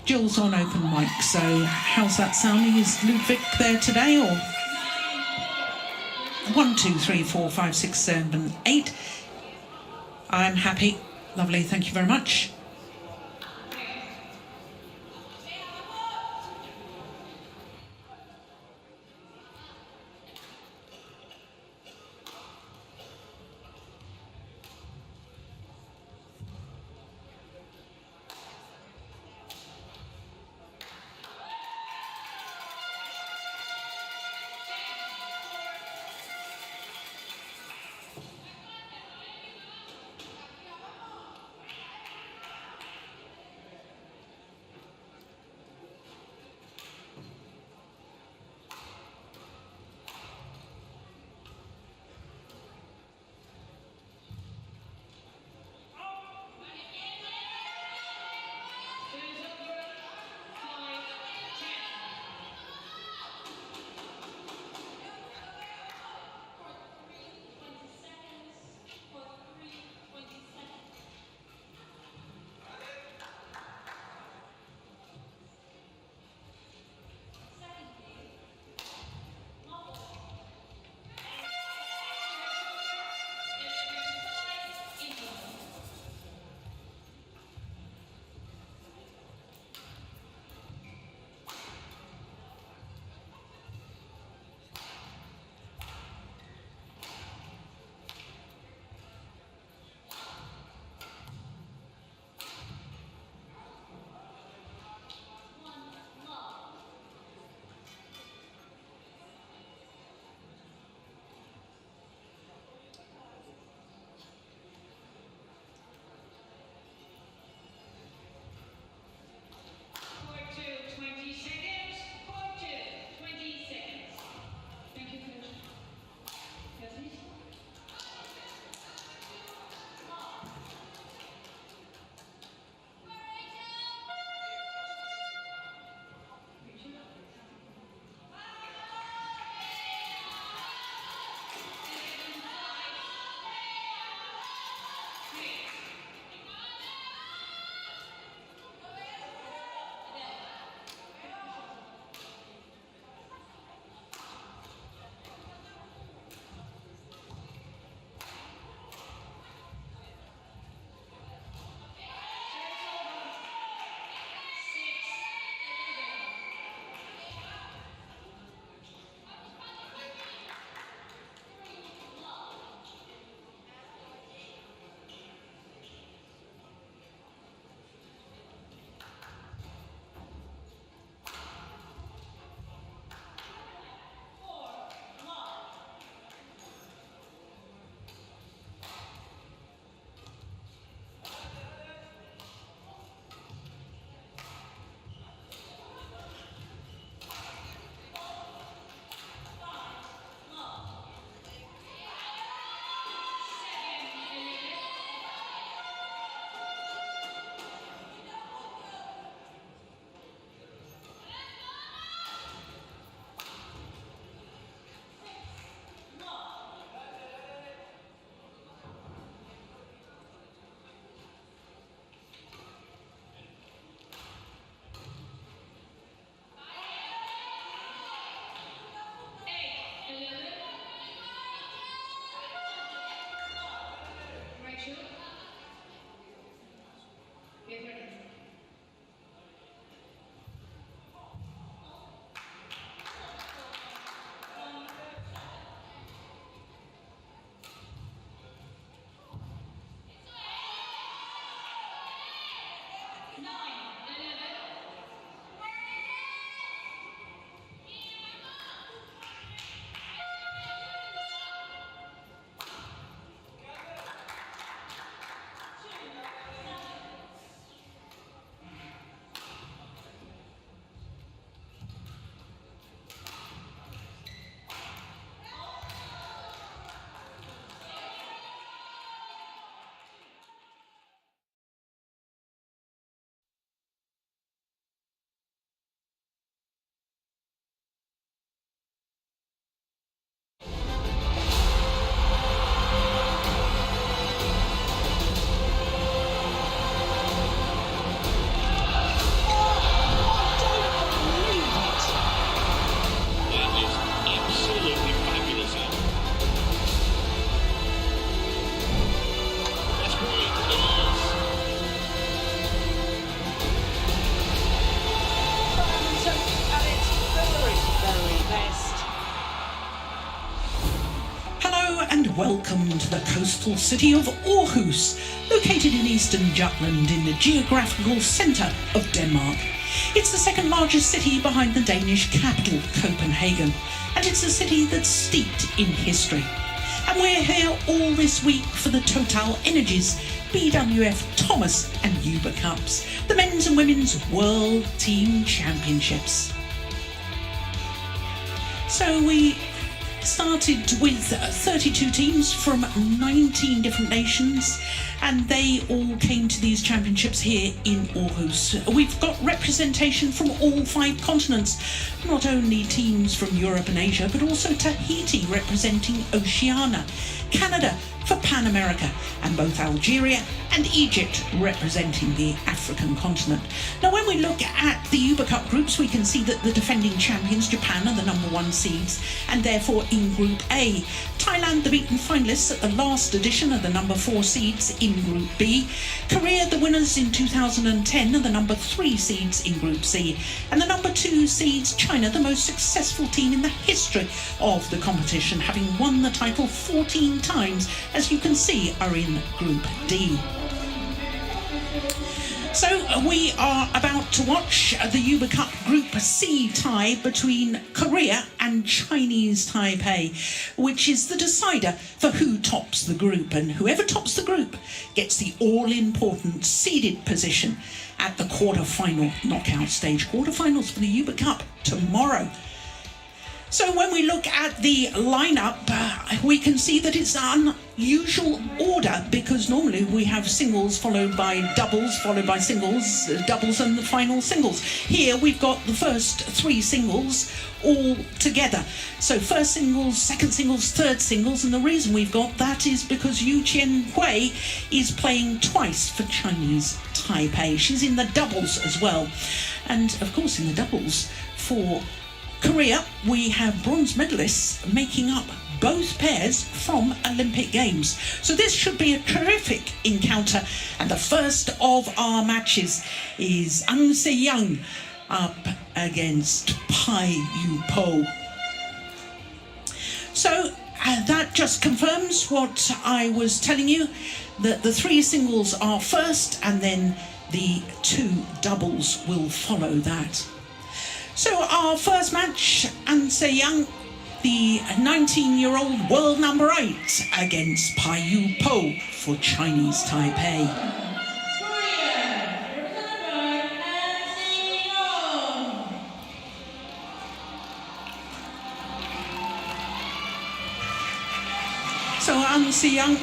Jill's on open mic, so how's that sounding? Is Ludwig there today, or 1, 2, 3, 4, 5, 6, 7, 8? I'm happy. Lovely, thank you very much. and welcome to the coastal city of Aarhus, located in eastern Jutland in the geographical centre of Denmark. It's the second largest city behind the Danish capital, Copenhagen, and it's a city that's steeped in history. And we're here all this week for the TotalEnergies BWF Thomas and Uber Cups, the men's and women's World Team Championships. So we started with 32 teams from 19 different nations, and they all came to these championships here in Aarhus. We've got representation from all 5 continents, not only teams from Europe and Asia, but also Tahiti representing Oceania, Canada for Pan America, and both Algeria and Egypt representing the African continent. Now, when we look at the Uber Cup groups, we can see that the defending champions, Japan, are the number 1 seeds, and therefore in Group A. Thailand, the beaten finalists at the last edition, are the number 4 seeds in Group B. Korea, the winners in 2010, are the number 3 seeds in Group C. And the number 2 seeds, China, the most successful team in the history of the competition, having won the title 14 times, as you can see, are in Group D. So we are about to watch the Uber Cup Group C tie between Korea and Chinese Taipei, which is the decider for who tops the group, and whoever tops the group gets the all-important seeded position at the quarter-final knockout stage. Quarter-finals for the Uber Cup tomorrow. So when we look at the lineup, we can see that it's an unusual order, because normally we have singles followed by doubles, followed by singles, doubles and the final singles. Here we've got the first 3 singles all together. So first singles, second singles, third singles, and the reason we've got that is because Yu Chen Hui is playing twice for Chinese Taipei. She's in the doubles as well. And of course in the doubles for Korea, we have bronze medalists making up both pairs from Olympic Games. So this should be a terrific encounter. And the first of our matches is Seyoung up against Pai Yu Po. So that just confirms what I was telling you, that the 3 singles are first and then the 2 doubles will follow that. So our first match, Seyoung, the 19-year-old world number 8, against Pai Yu Po for Chinese Taipei. So Seyoung,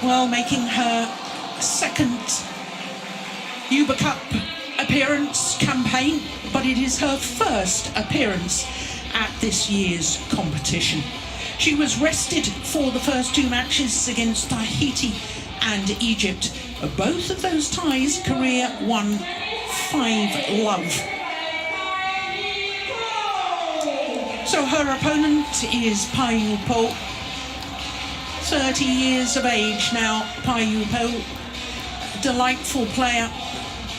well, making her second Uber Cup appearance campaign, but it is her first appearance at this year's competition. She was rested for the first 2 matches against Tahiti and Egypt. Both of those ties, Korea won 5-love. So her opponent is Pai Yu Po, 30 years of age now. Pai Yu Po, delightful player,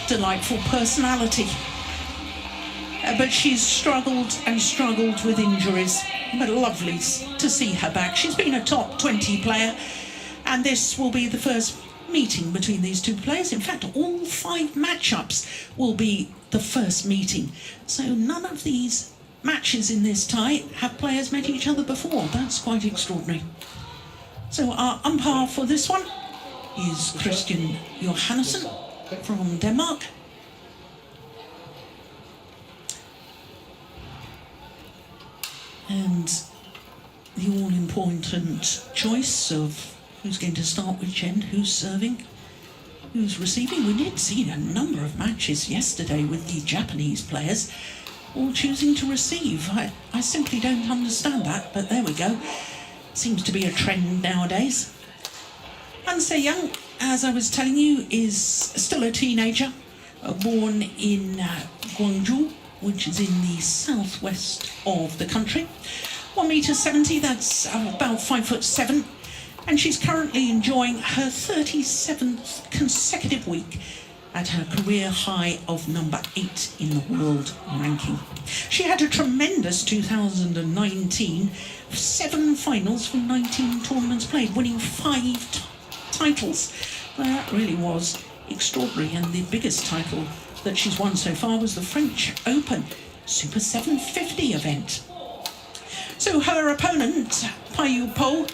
delightful personality, but she's struggled and struggled with injuries, but lovely to see her back. She's been a top 20 player, and this will be the first meeting between these 2 players. In fact, all 5 matchups will be the first meeting, so none of these matches in this tie have players met each other before. That's quite extraordinary. So our umpire for this one is Christian Johannesson from Denmark. And the all-important choice of who's going to start which end, who's serving, who's receiving. We did see a number of matches yesterday with the Japanese players all choosing to receive. I simply don't understand that, but there we go. Seems to be a trend nowadays. And Seyoung, as I was telling you, is still a teenager, born in Gwangju, which is in the southwest of the country. 1.70 m, that's about 5'7", and she's currently enjoying her 37th consecutive week at her career high of number 8 in the world ranking. She had a tremendous 2019, 7 finals from 19 tournaments played, winning 5 titles. That really was extraordinary, and the biggest title that she's won so far was the French Open Super 750 event. So her opponent, Pai Yu Po,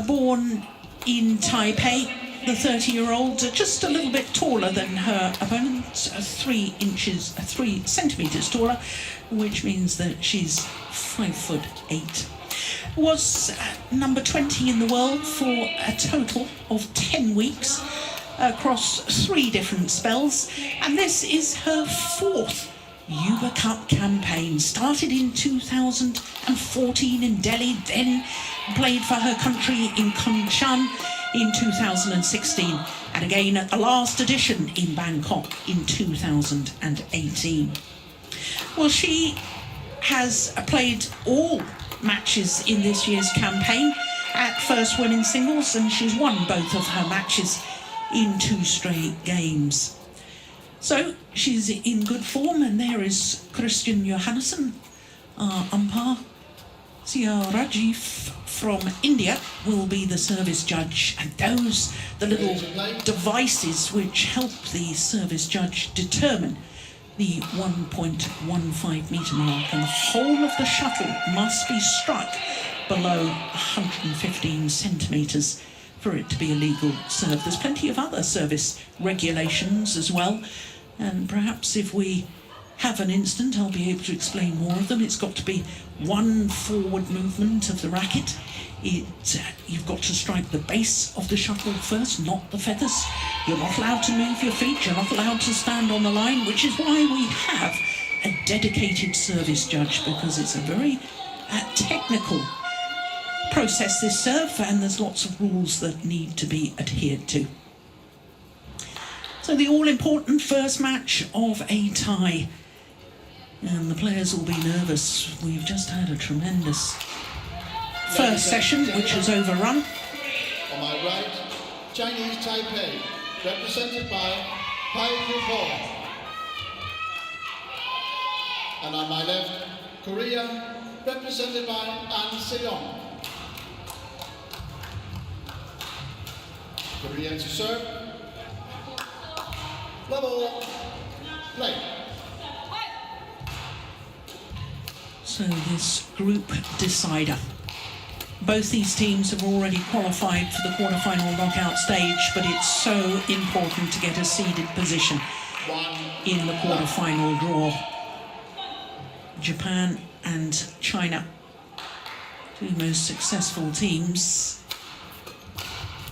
born in Taipei, the 30-year-old, just a little bit taller than her opponent, 3 centimetres taller, which means that she's 5'8". Was number 20 in the world for a total of 10 weeks across 3 different spells, and this is her 4th Yuba Cup campaign. Started in 2014 in Delhi, then played for her country in Kunshan in 2016, and again at the last edition in Bangkok in 2018. Well, she has played all matches in this year's campaign at first women's singles, and she's won both of her matches in 2 straight games. So she's in good form, and there is Christian Johannesson, umpire. Seyoung from India will be the service judge, and those the little devices which help the service judge determine the 1.15 metre mark, and the whole of the shuttle must be struck below 115 centimetres for it to be a legal serve. There's plenty of other service regulations as well, and perhaps if we have an instant I'll be able to explain more of them. It's got to be 1 forward movement of the racket. You've got to strike the base of the shuttle first, not the feathers. You're not allowed to move your feet, you're not allowed to stand on the line, which is why we have a dedicated service judge, because it's a very technical process, this serve, and there's lots of rules that need to be adhered to. So the all-important first match of a tie, and the players will be nervous. We've just had a tremendous first session, which has overrun. On my right, Chinese Taipei, represented by Pai Yu Po. And on my left, Korea, represented by Seyoung. Korea to serve. Level. Play. So this group decider. Both these teams have already qualified for the quarterfinal knockout stage, but it's so important to get a seeded position in the quarterfinal draw. Japan and China, 2 most successful teams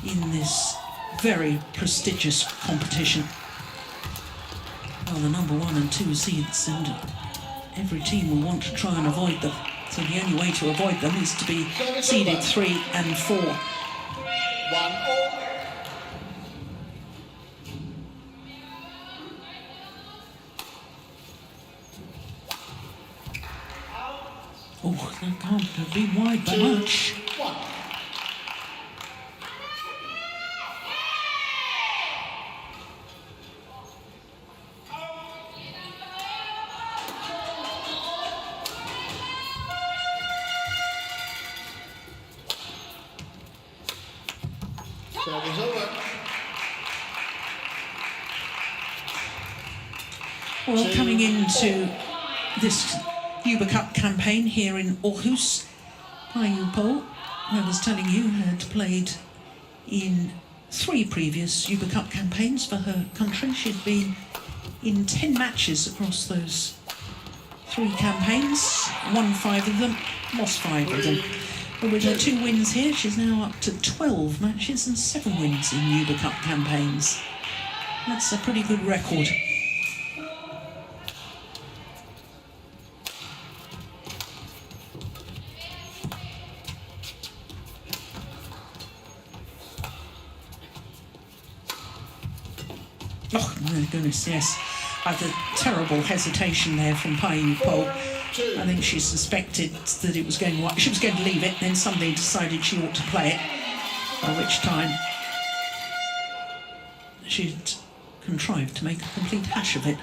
in this very prestigious competition. Well, the number 1 and 2 seeds, and every team will want to try and avoid them. So the only way to avoid them is to be seeded 3 and 4. 1-0. Oh, that can't be wide by much. 1. Service over. Well, coming into this Yuba Cup campaign here in Aarhus, Pai Yu Po, I was telling you, had played in 3 previous Yuba Cup campaigns for her country. She'd been in 10 matches across those 3 campaigns, won 5 of them, lost 5 of them. But with her 2 wins here, she's now up to 12 matches and 7 wins in Yuba Cup campaigns. That's a pretty good record. Oh my goodness, yes. I had a terrible hesitation there from Pai Yu Po. I think she suspected that it was going wide. She was going to leave it, then somebody decided she ought to play it, by which time she'd contrived to make a complete hash of it.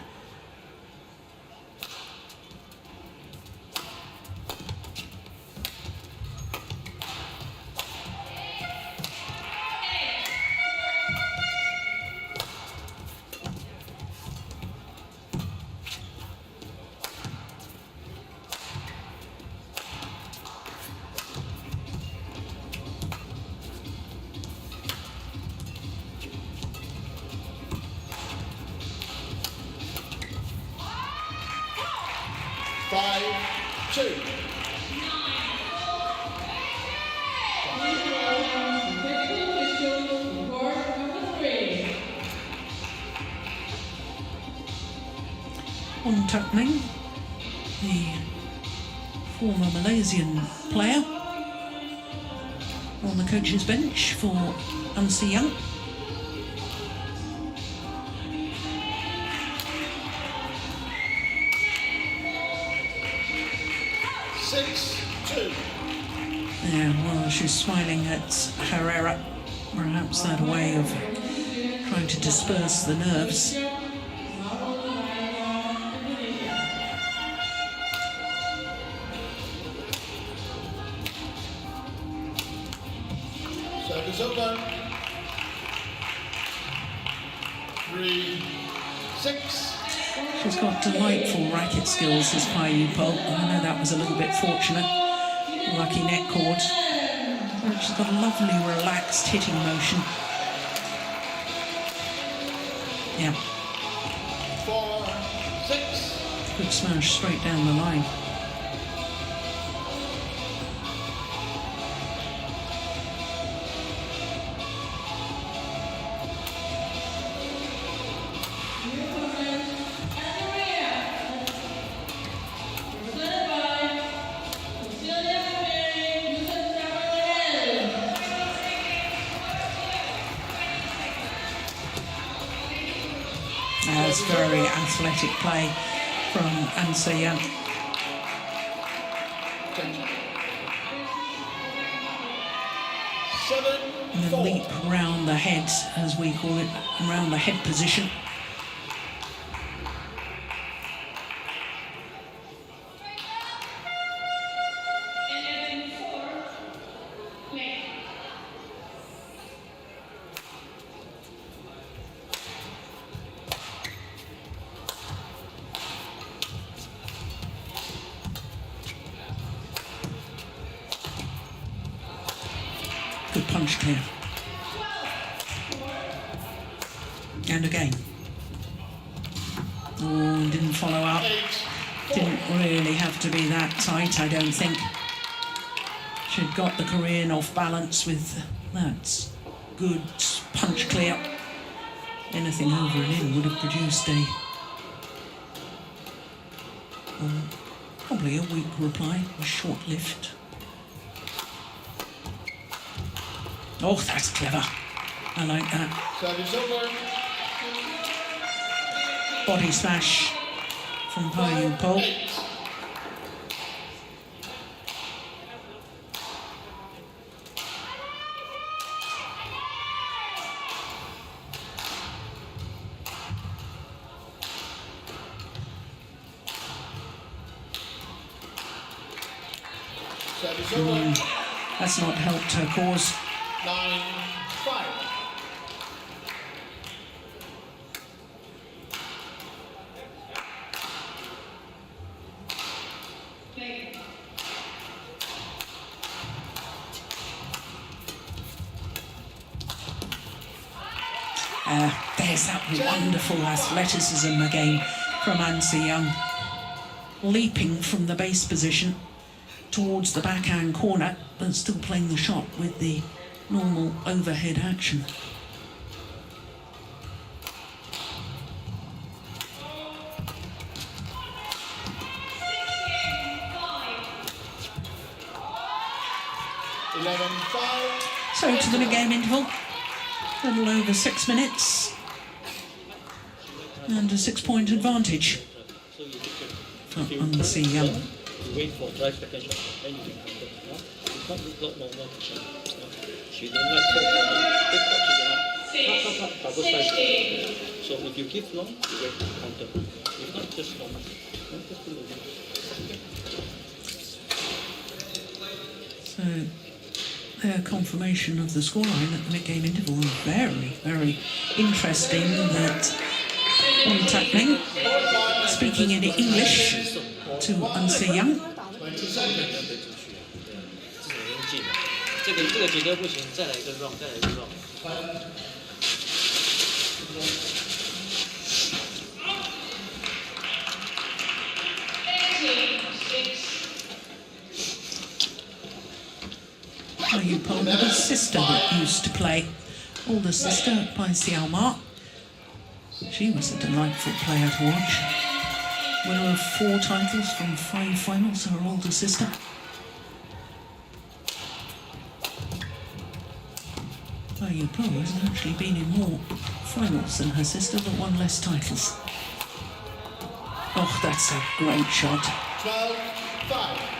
Tuckman, the former Malaysian player, on the coach's bench for Seyoung. Yeah, well, she's smiling at Herrera. Perhaps that a way of trying to disperse the nerves. Service over. 3-6. She's got delightful racket skills, this Pai Yu Po. I know that was a little bit fortunate. Lucky net cord. But she's got a lovely relaxed hitting motion. Yeah. 4-6. Good smash straight down the line. That's very athletic play from Seyoung. And the leap round the head, as we call it, around the head position. Good punch clear. And again. Oh, didn't follow up. Didn't really have to be that tight, I don't think. She'd got the Korean off balance with that good punch clear. Anything over and in would have produced a probably a weak reply, a short lift. Oh, that's clever. I like that. Service over. Body smash from Pai Yu Po. Service over. That's not helped her cause. 9-5. There's that wonderful athleticism again from Seyoung. Leaping from the base position towards the backhand corner, but still playing the shot with the normal overhead action. So to the mid-game interval, a little over 6 minutes, and a 6-point advantage for Seyoung. Wait for drive potential. Then you can come back. You can't look no. She does not take Top double side. So if you give long, you get counter. If not, just normal. Don't just pull over. So, their confirmation of the scoreline at the mid-game interval. Very, very interesting that all tackling. Speaking in English to Seyoung. 20 seconds. 这个节奏不行，再来一个 wrong， 再来一个 wrong。 Pai Yu Po with his sister that used to play. Older sister by Seyoung. She was a delightful player to watch. Winner of 4 titles from 5 finals, her older sister. Pai Yu Po has actually been in more finals than her sister, but won less titles. Oh, that's a great shot. 12-5.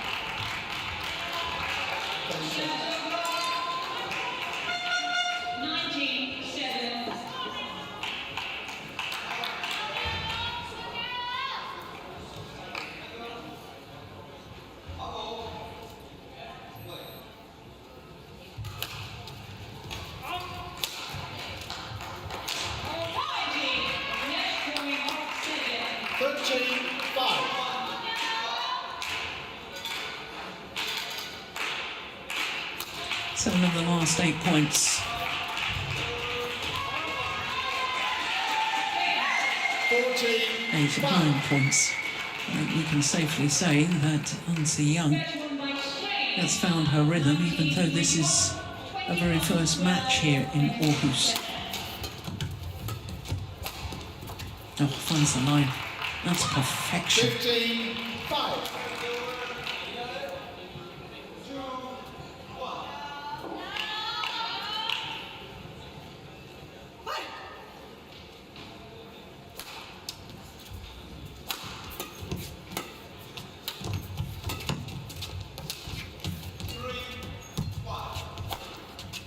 13-5. Seven of the last 8 points. 8 of 9 points. I think we can safely say that Seyoung has found her rhythm, even though this is a very first match here in Aarhus. Oh, finds the line. That's perfection. 15-5.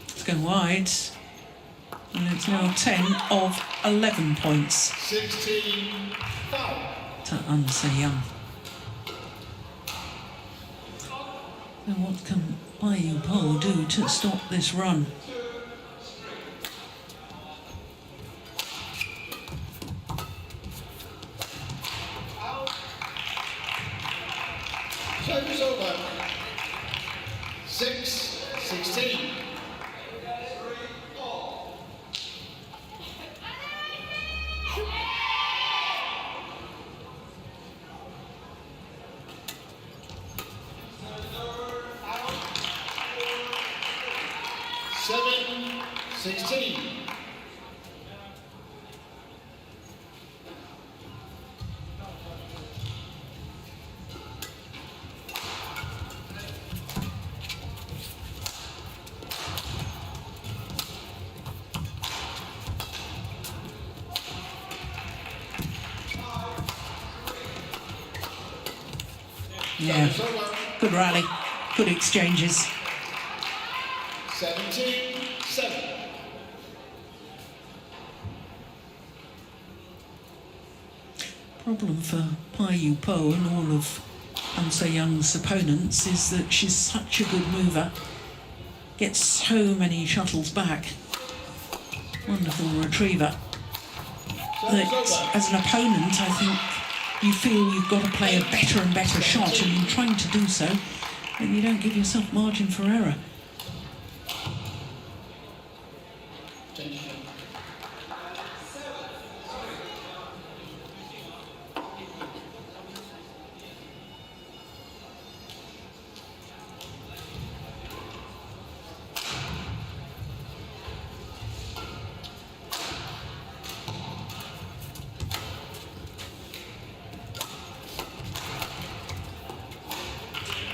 Let's go wide. And it's now 10 of 11 points 16-5. to Seyoung. So what can Pai Yu Po do to stop this run? Service over. 6-16. Seven, 16. Yeah, good rally, good exchanges. 17-7. Problem for Pai Yu Po and all of Seyoung's opponents is that she's such a good mover, gets so many shuttles back, wonderful retriever, that as an opponent I think you feel you've got to play a better and better shot, and in trying to do so, then you don't give yourself margin for error.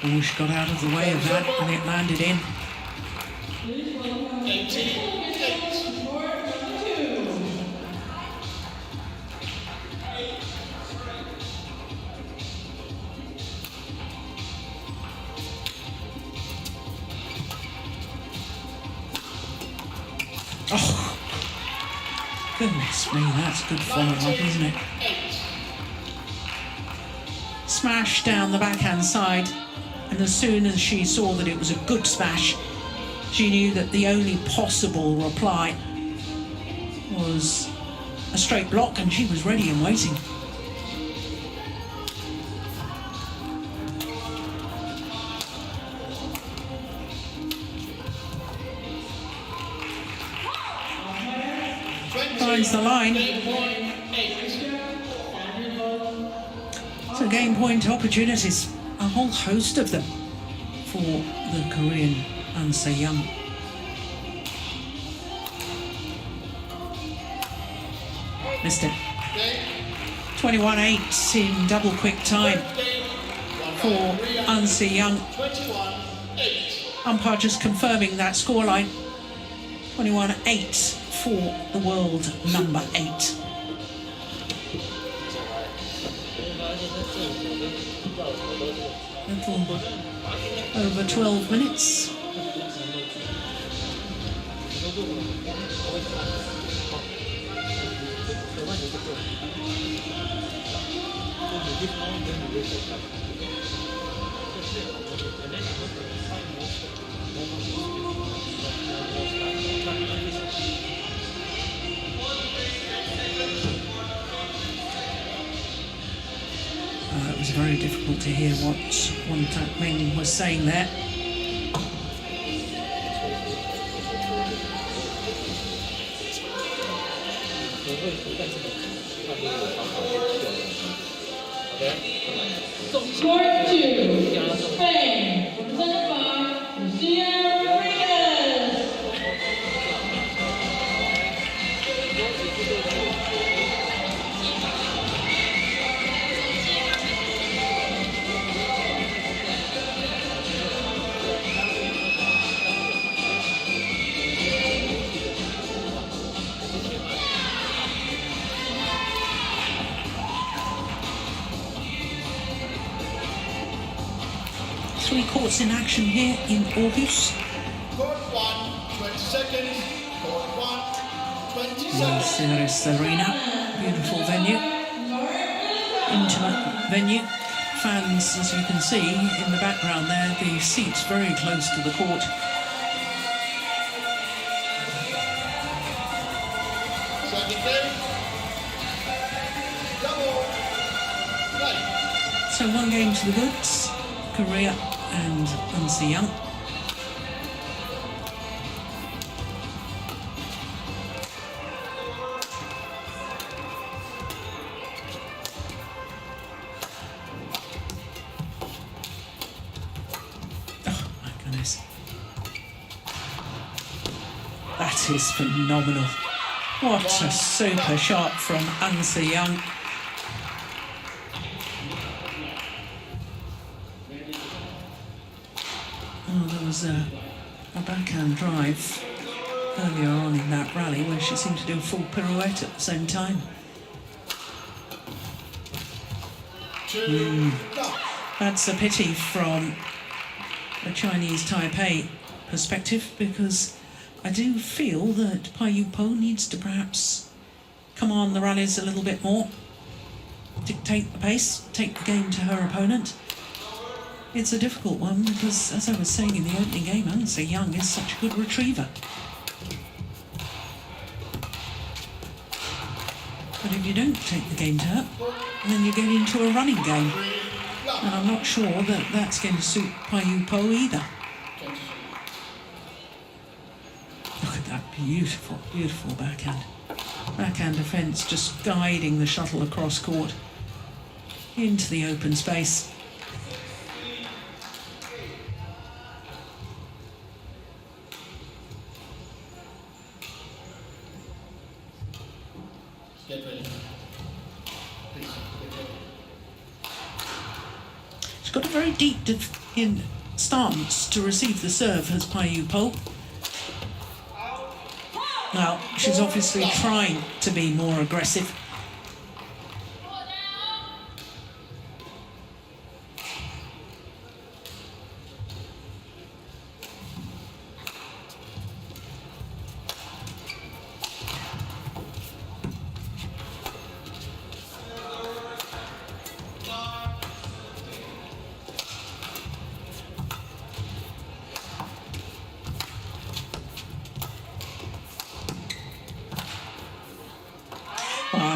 Oh, she got out of the way of that and it landed in. 18-8. Oh, Goodness me, that's good follow-up, isn't it? 8. Smash down the backhand side, and as soon as she saw that it was a good smash, she knew that the only possible reply was a straight block, and she was ready and waiting. Finds the line. So game point opportunities, a whole host of them for the Korean Seyoung. Missed it. 21-8 in double quick time for Seyoung. 21-8. Umpire just confirming that scoreline. 21-8 for the world number 8. Little over 12 minutes. It was very difficult to hear what Won Tak Ming was saying there. Court 2, Spain, represented by Seyoung. 3 courts in action here in Aarhus. Court 1, 20 seconds. Court 1, 20 seconds. Ceres Arena, beautiful venue, intimate venue. Fans, as you can see in the background there, the seats very close to the court. Second game. Double play. So 1 game to the goods, Korea and Seyoung. Oh my goodness. That is phenomenal. What a super shot from Seyoung. Oh, there was a backhand drive earlier on in that rally where she seemed to do a full pirouette at the same time. 2. Love. That's a pity from the Chinese Taipei perspective, because I do feel that Pai Yu Po needs to perhaps command the rallies a little bit more, dictate the pace, take the game to her opponent. It's a difficult one because, as I was saying in the opening game, Seyoung is such a good retriever. But if you don't take the game to her, then you get into a running game. And I'm not sure that that's going to suit Pai Yu Po either. Look at that beautiful, beautiful backhand. Backhand defence, just guiding the shuttle across court into the open space. Get ready. Please, get ready. She's got a very deep in stance to receive the serve, has Pai Yu Po. Now, she's obviously trying to be more aggressive.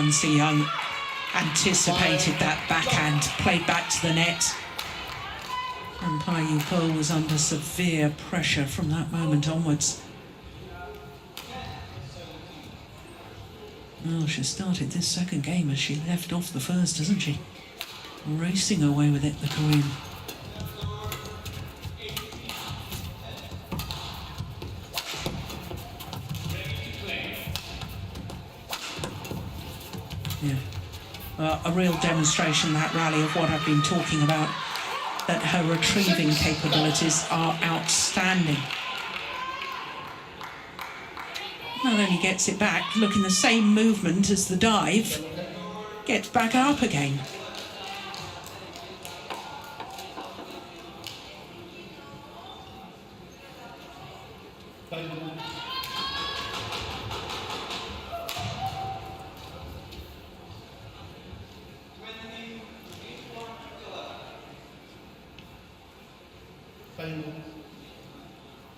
Seyoung anticipated that backhand, played back to the net. And Pai Yu Po was under severe pressure from that moment onwards. Well, she started this second game as she left off the first, hasn't she? Racing away with it, the Korean. Yeah. A real demonstration, that rally, of what I've been talking about, that her retrieving capabilities are outstanding. Not only gets it back, look, in the same movement as the dive, gets back up again.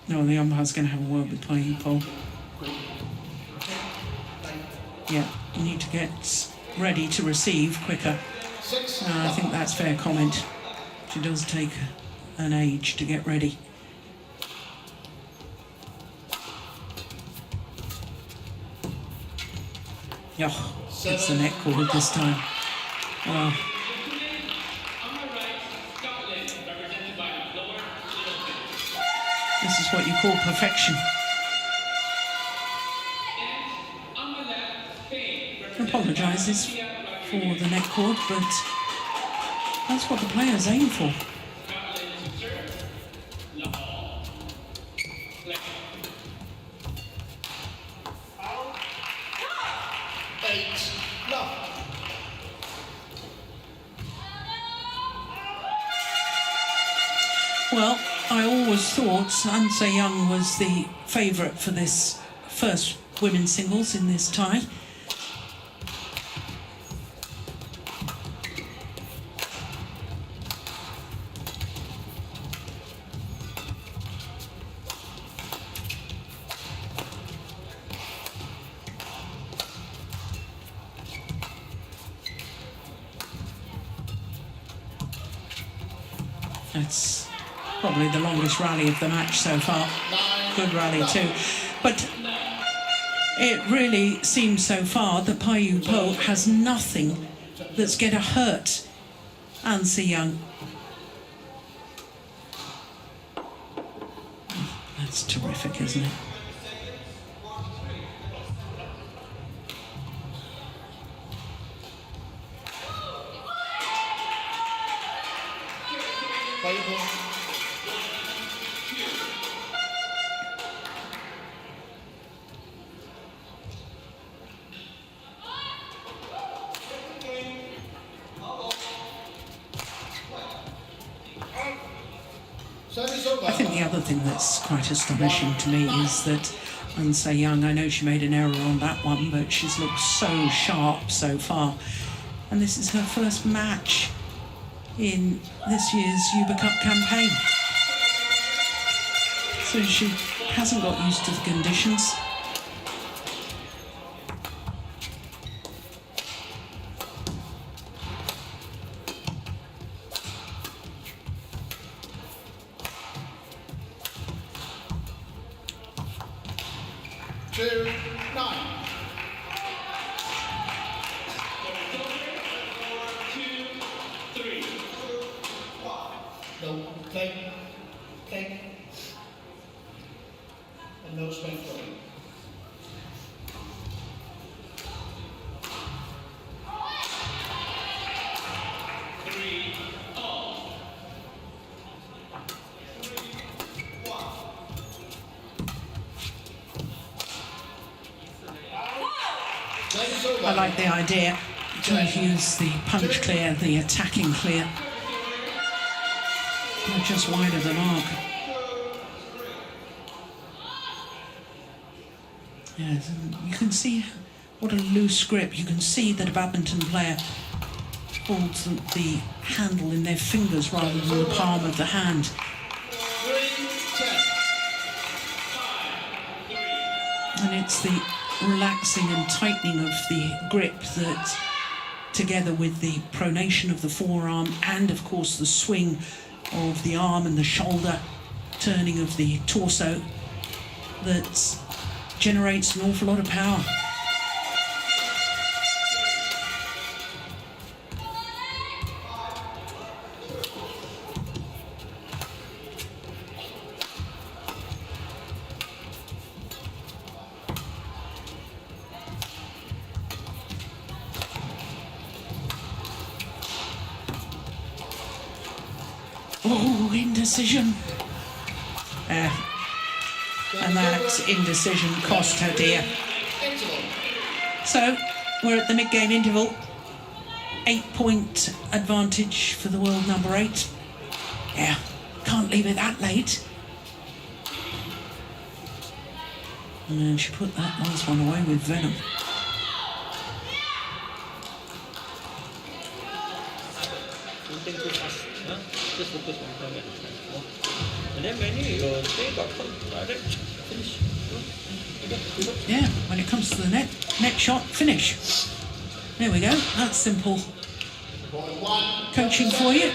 No, the umpire's going to have a word with Pai Yu Po. Yeah, you need to get ready to receive quicker. I think that's fair comment. She does take an age to get ready. Yeah, it's the net cord this time. Wow. This is what you call perfection. Apologises for the net cord, but that's what the players aim for. Well, I always thought Seyoung was the favourite for this first women's singles in this tie. That's probably the longest rally of the match so far. Good rally too. But it really seems so far that Pai Yu Po has nothing that's going to hurt Seyoung. That's terrific, isn't it? I think the other thing that's quite astonishing to me is that Seyoung, I know she made an error on that one, but she's looked so sharp so far. And this is her first match in this year's Uber Cup campaign. So she hasn't got used to the conditions. I like the idea to use the punch clear, the attacking clear. They're just wide of the mark. Yes, you can see what a loose grip. You can see that a badminton player holds the handle in their fingers rather than the palm of the hand. And it's the relaxing and tightening of the grip that, together with the pronation of the forearm and of course the swing of the arm and the shoulder, turning of the torso, that generates an awful lot of power. Oh, indecision. And that indecision cost her dear. So, we're at the mid-game interval. 8-point advantage for the world number 8. Yeah, can't leave it that late. And she put that last one away with venom. Something too fast, huh? Just focus on target. And then many they got direct finish. Yeah, when it comes to the net shot, finish. There we go. That's simple coaching for you.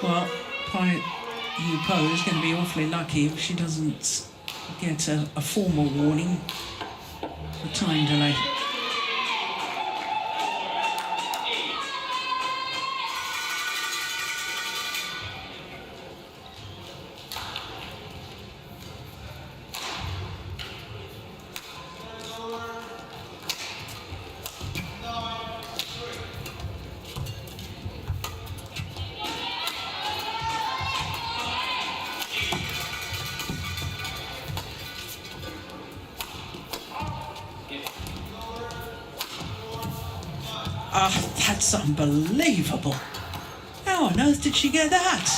Well, Pai Yu Po is going to be awfully lucky if she doesn't get a formal warning for time delay. Oh, that's unbelievable. How on earth did she get that?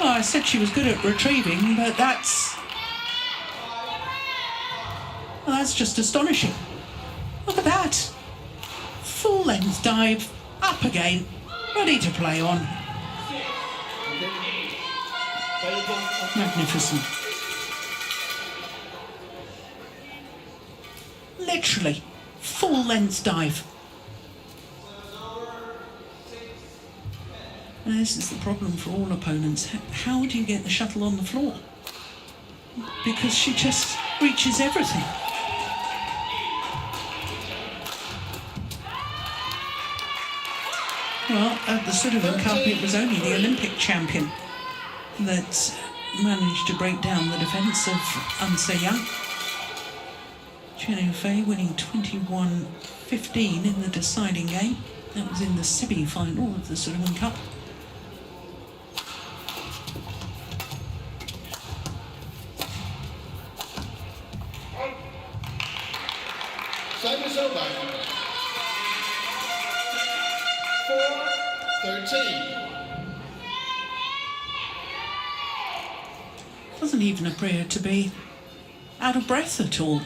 Oh, I said she was good at retrieving, but that's just astonishing. Look at that. Full length dive, up again, ready to play on. Magnificent. Literally, full length dive. And this is the problem for all opponents. How do you get the shuttle on the floor? Because she just reaches everything. Well, at the Sudirman Cup, it was only the Olympic champion that managed to break down the defence of Seyoung. Chen Fei winning 21-15 in the deciding game. That was in the semi-final of the Sudirman Cup. Service over. 4-13. Doesn't even appear to be out of breath at all.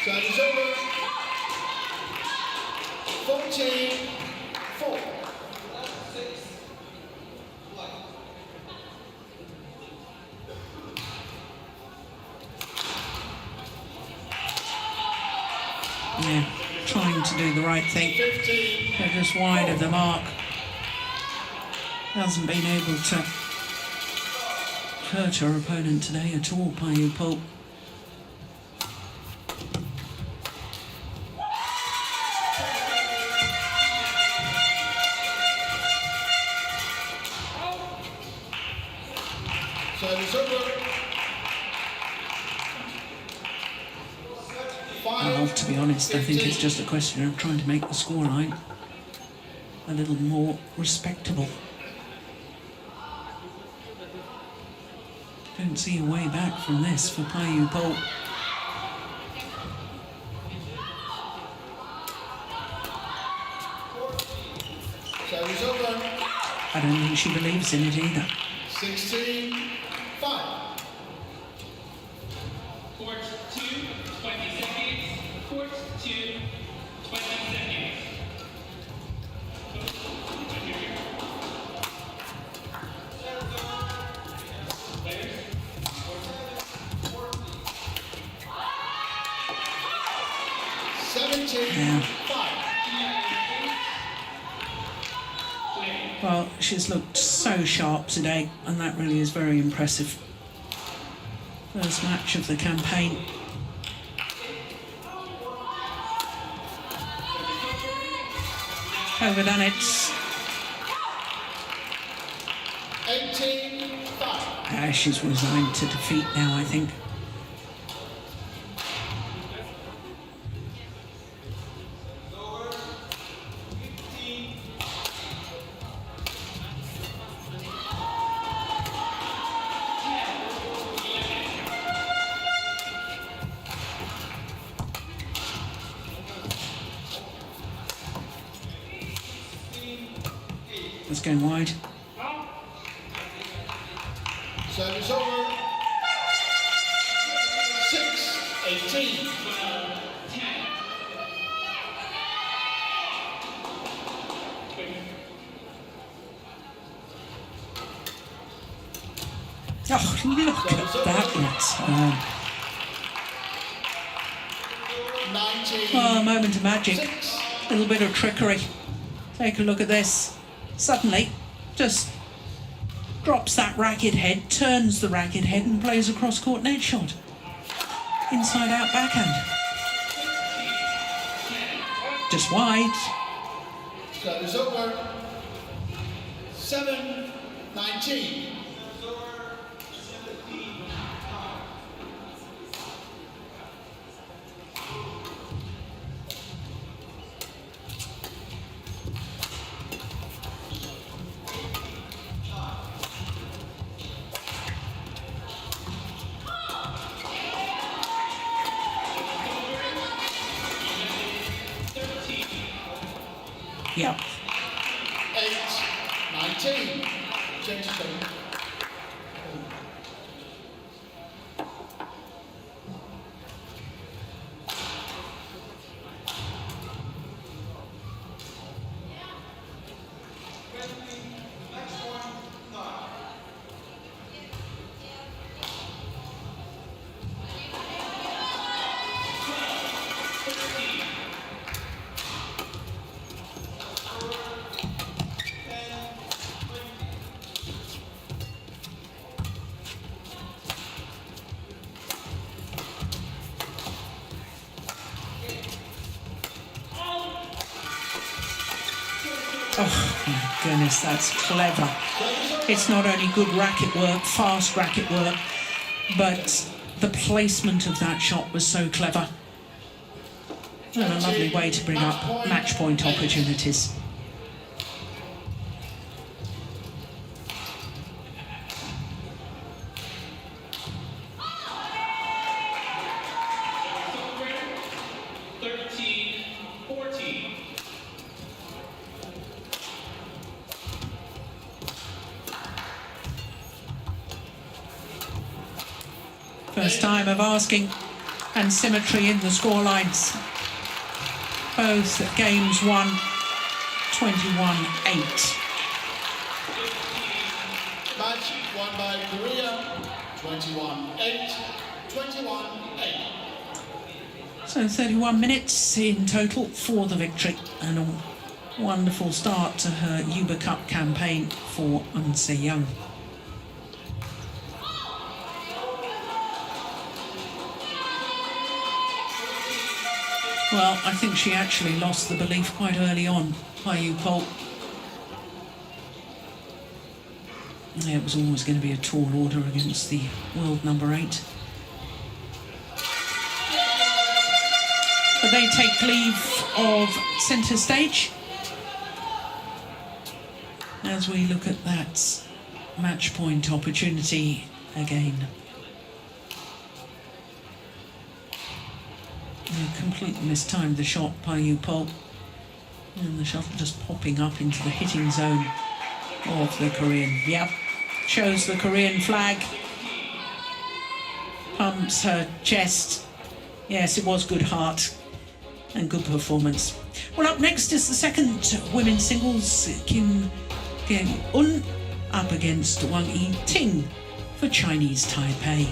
Service over. 14-4. Yeah, trying to do the right thing. They're just wide of the mark. Hasn't been able to hurt her opponent today at all, Pai Yu Po. Service over. Well, to be honest, I think it's just a question of trying to make the scoreline a little more respectable. Don't see a way back from this for Pai Yu Po. Service over. I don't think she believes in it either. 16-5. Court 2, 20 seconds. Court 2, 20 seconds. 17-5. Well, she's looked so sharp today, and that really is very impressive. First match of the campaign. Overdone it. 18-5. She's resigned to defeat now, I think. It's going wide. Service over. 6-18. Oh, look at that return. 19. Oh, a moment of magic. 6. A little bit of trickery. Take a look at this. Suddenly, just drops that racket head, turns the racket head and plays a cross-court net shot. Inside out backhand. Just wide. Service over. 7-19. Yeah. 8-19. Change of game. Oh my goodness, that's clever. It's not only good racket work, fast racket work, but the placement of that shot was so clever. And a lovely way to bring up match point opportunities. First time of asking, and symmetry in the scorelines. Both games won 21-8. Match won by Korea. 21-8. 21-8. So 31 minutes in total for the victory, and a wonderful start to her Yuba Cup campaign for Seyoung. Well, I think she actually lost the belief quite early on, Pai Yu Po. Yeah, it was always going to be a tall order against the world number 8. But they take leave of centre stage as we look at that match point opportunity again. Completely mistimed the shot, Pai Yu Po. And the shuttle just popping up into the hitting zone of the Korean. Yep, shows the Korean flag. Pumps her chest. Yes, it was good heart and good performance. Well, up next is the second women's singles. Kim Gae-eun up against Wang Yi-ting for Chinese Taipei.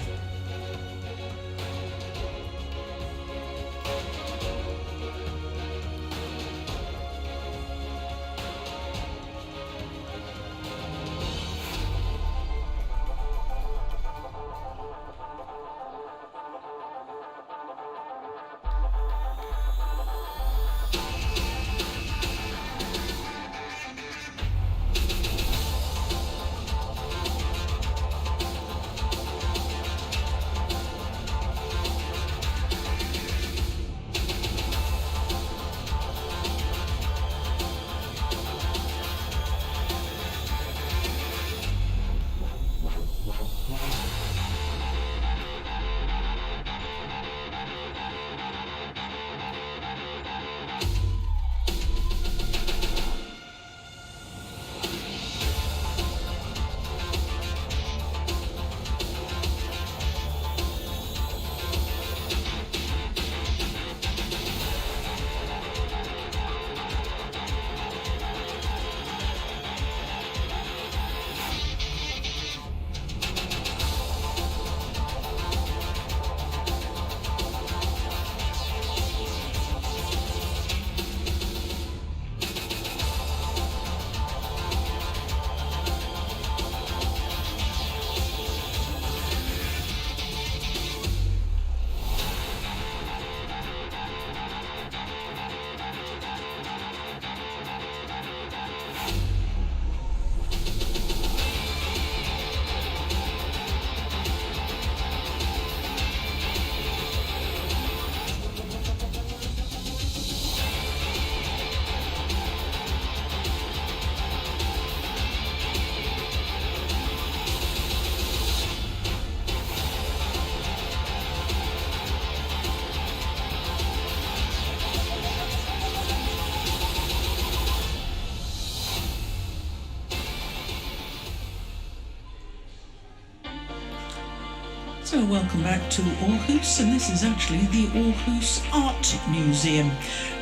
So welcome back to Aarhus, and this is actually the Aarhus Art Museum.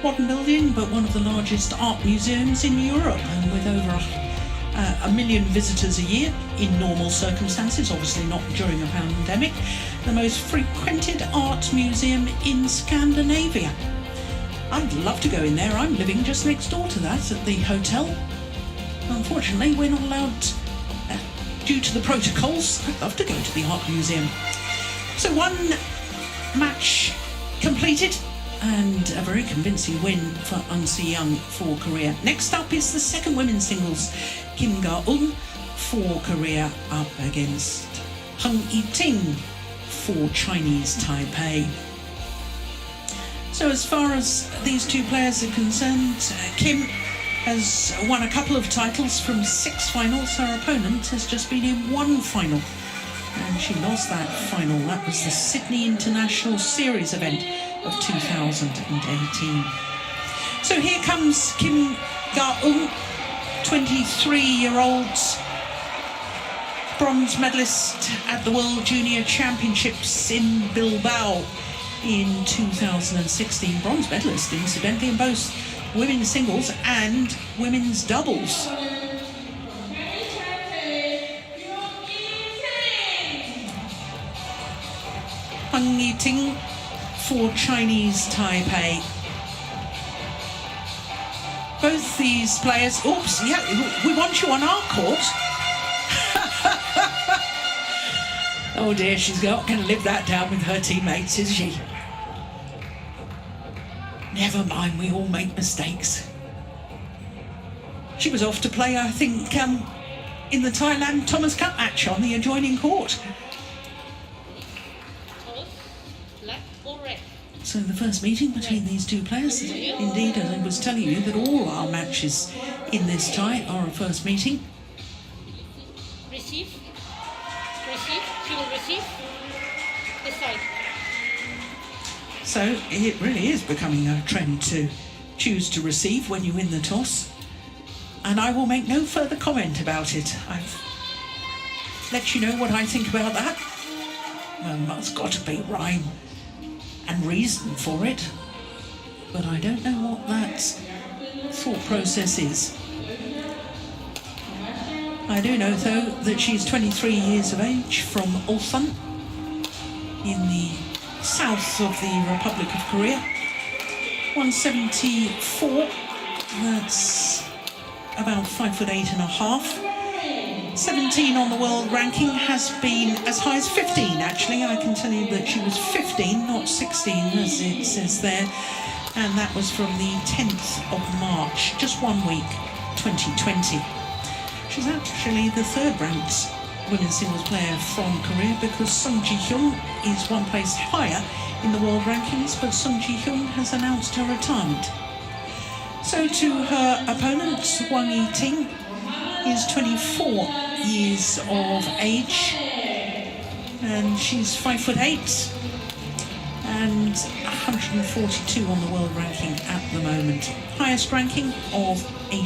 Modern building, but one of the largest art museums in Europe, and with over a million visitors a year in normal circumstances, obviously not during a pandemic. The most frequented art museum in Scandinavia. I'd love to go in there. I'm living just next door to that at the hotel. Unfortunately, we're not allowed, due to the protocols. I'd love to go to the art museum. So one match completed, and a very convincing win for Seyoung for Korea. Next up is the second women's singles. Kim Gae-eun for Korea up against Wang Yi-ting for Chinese Taipei. So as far as these two players are concerned, Kim has won a couple of titles from 6 finals. Her opponent has just been in 1 final, and she lost that final. That was the Sydney International Series event of 2018. So here comes Kim Gae-eun, 23-year-old bronze medalist at the World Junior Championships in Bilbao in 2016. Bronze medalist, incidentally, in both women's singles and women's doubles. Wang Yi-ting for Chinese Taipei. Both these players, oops, yeah, we want you on our court. Oh dear, she's not going to live that down with her teammates, is she? Never mind, we all make mistakes. She was off to play, I think, in the Thailand Thomas Cup match on the adjoining court. So the first meeting between these two players, indeed, as I was telling you, that all our matches in this tie are a first meeting. Receive. to receive this side. So it really is becoming a trend to choose to receive when you win the toss. And I will make no further comment about it. I've let you know what I think about that. Well, there's got to be rhyme and reason for it. But I don't know what that thought process is. I do know, though, that she's 23 years of age from Ulsan in the south of the Republic of Korea. 174, that's about 5'8.5". 17 on the world ranking, has been as high as 15 actually. I can tell you that she was 15, not 16 as it says there. And that was from the 10th of March, just 1 week, 2020. She's actually the third ranked women's singles player from Korea because Sung Ji-hyun is one place higher in the world rankings, but Sung Ji-hyun has announced her retirement. So to her opponent, Wang Yi-ting is 24 years of age and she's 5'8" and 142 on the world ranking at the moment. Highest ranking of 80.